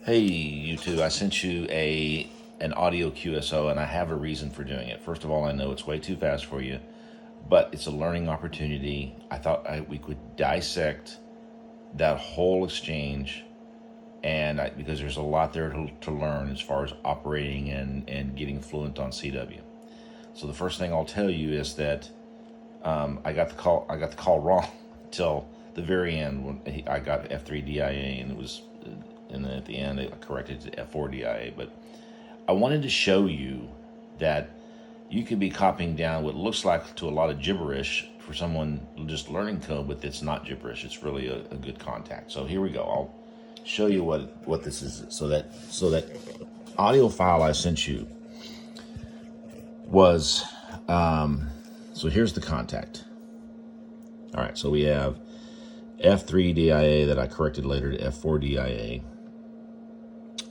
Hey, you two, I sent you an audio QSO, and I have a reason for doing it. First of all, I know it's way too fast for you, but it's a learning opportunity. I thought we could dissect that whole exchange, because there's a lot there to learn as far as operating and getting fluent on CW. So the first thing I'll tell you is that I got the call wrong until the very end when I got F3DIA, and then at the end I corrected it to F4DIA. But I wanted to show you that you could be copying down what looks like to a lot of gibberish for someone just learning code, but it's not gibberish. It's really a good contact. So here we go. I'll show you what this is. So that audio file I sent you was so here's the contact. All right, so we have F3DIA that I corrected later to F4DIA.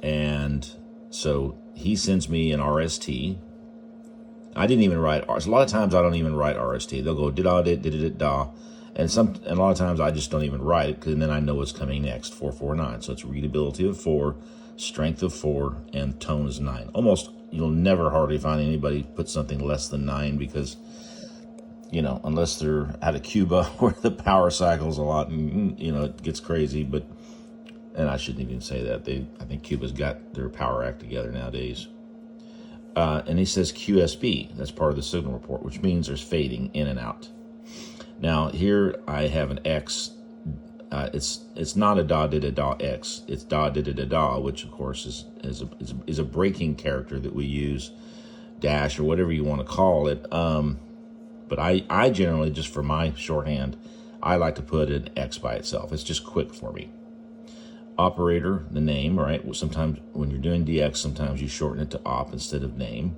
And so he sends me an RST. I didn't even write RST. A lot of times I don't even write RST. They'll go da-da-da-da-da-da. And a lot of times I just don't even write it, because then I know what's coming next, 449. So it's readability of 4, strength of 4, and tone is 9. Almost, you'll never hardly find anybody put something less than 9, because, unless they're out of Cuba where the power cycle's a lot and, it gets crazy. And I shouldn't even say that. I think Cuba's got their power act together nowadays. And he says QSB. That's part of the signal report, which means there's fading in and out. Now here I have an X. It's not a da-da-da-da X. It's da-da-da-da-da, which of course is a breaking character that we use, dash or whatever you want to call it. But I generally, just for my shorthand, I like to put an X by itself. It's just quick for me. Operator, the name, right? Well, sometimes when you're doing DX, sometimes you shorten it to op instead of name.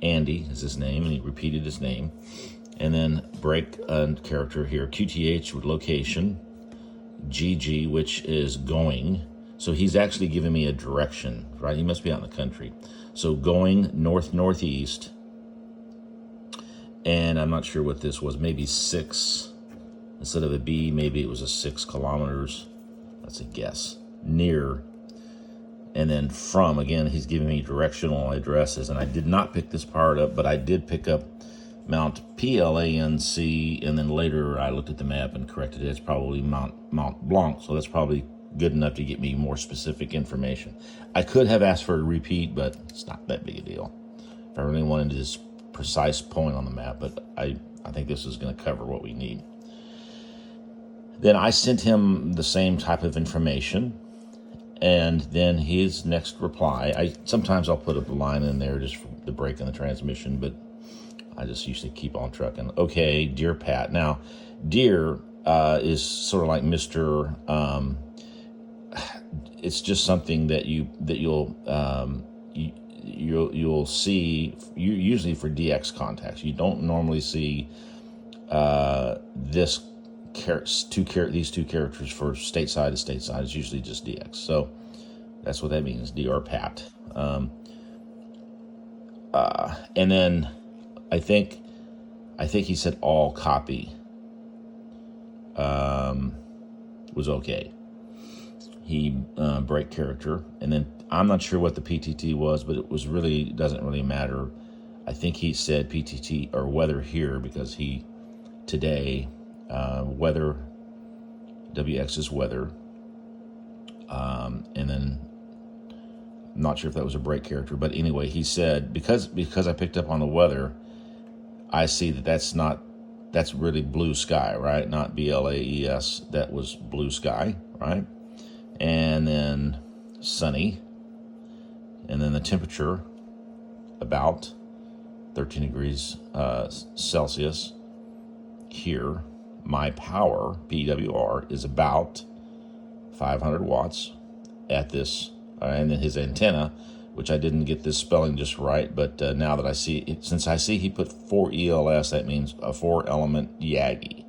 Andy is his name, and he repeated his name. And then break character here, QTH with location, GG, which is going. So he's actually giving me a direction, right? He must be out in the country. So going north-northeast, and I'm not sure what this was, maybe 6. Instead of a B, maybe it was a 6 kilometers. That's a guess. Near. And then from, again, he's giving me directional addresses. And I did not pick this part up, but I did pick up Mount PLANC, and then later I looked at the map and corrected it. It's probably Mount Blanc, so that's probably good enough to get me more specific information. I could have asked for a repeat, but it's not that big a deal. If I really wanted this precise point on the map, but I think this is going to cover what we need. Then I sent him the same type of information, and then his next reply, sometimes I'll put a line in there just for the break in the transmission, but I just usually keep on trucking. Okay, dear Pat. Now, dear is sort of like Mr. It's just something that you'll see usually for DX contacts. You don't normally see these two characters for stateside to stateside. It's usually just DX. So that's what that means, DR Pat. And then I think he said all copy was okay. He break character, and then I'm not sure what the PTT was, but it doesn't really matter. I think he said PTT or weather here, because today weather, WX is weather, and then I'm not sure if that was a break character, but anyway, he said because I picked up on the weather, I see that's really blue sky, right? Not BLAES. That was blue sky, right? And then sunny, and then the temperature about 13 degrees Celsius here. My power, PWR, is about 500 watts at this, and then his antenna, which I didn't get this spelling just right, but now that I see, since I see he put 4 ELS, that means a 4-element Yagi.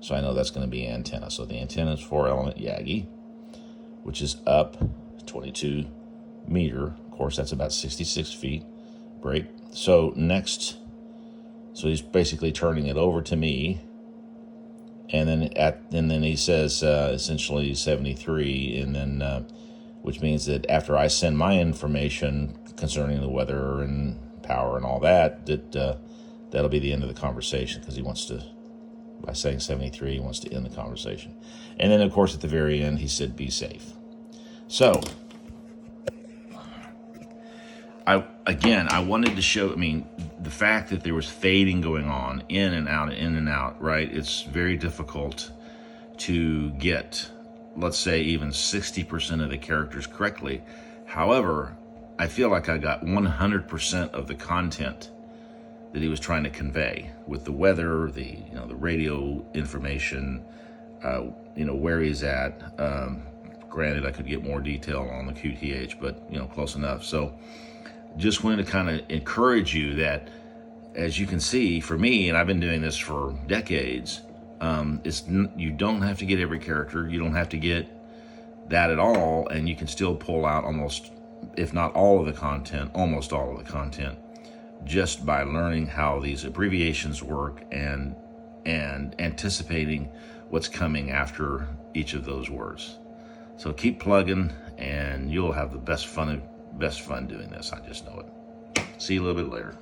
So I know that's going to be antenna. So the antenna is 4-element Yagi, which is up 22 meter. Of course, that's about 66 feet. Break. So he's basically turning it over to me. And then he says essentially 73, and then which means that after I send my information concerning the weather and power and all that, that'll be the end of the conversation, because he wants to, by saying 73, he wants to end the conversation. And then, of course, at the very end, he said, be safe. So, I wanted to show, the fact that there was fading going on, in and out, right? It's very difficult to get, let's say, even 60% of the characters correctly. However, I feel like I got 100% of the content that he was trying to convey with the weather, the radio information, where he's at. Granted, I could get more detail on the QTH, but close enough. So just wanted to kind of encourage you that, as you can see, for me, and I've been doing this for decades, you don't have to get every character. You don't have to get that at all, and you can still pull out almost, if not all of the content, almost all of the content, just by learning how these abbreviations work and anticipating what's coming after each of those words. So keep plugging, and you'll have the best fun doing this. I just know it. See you a little bit later.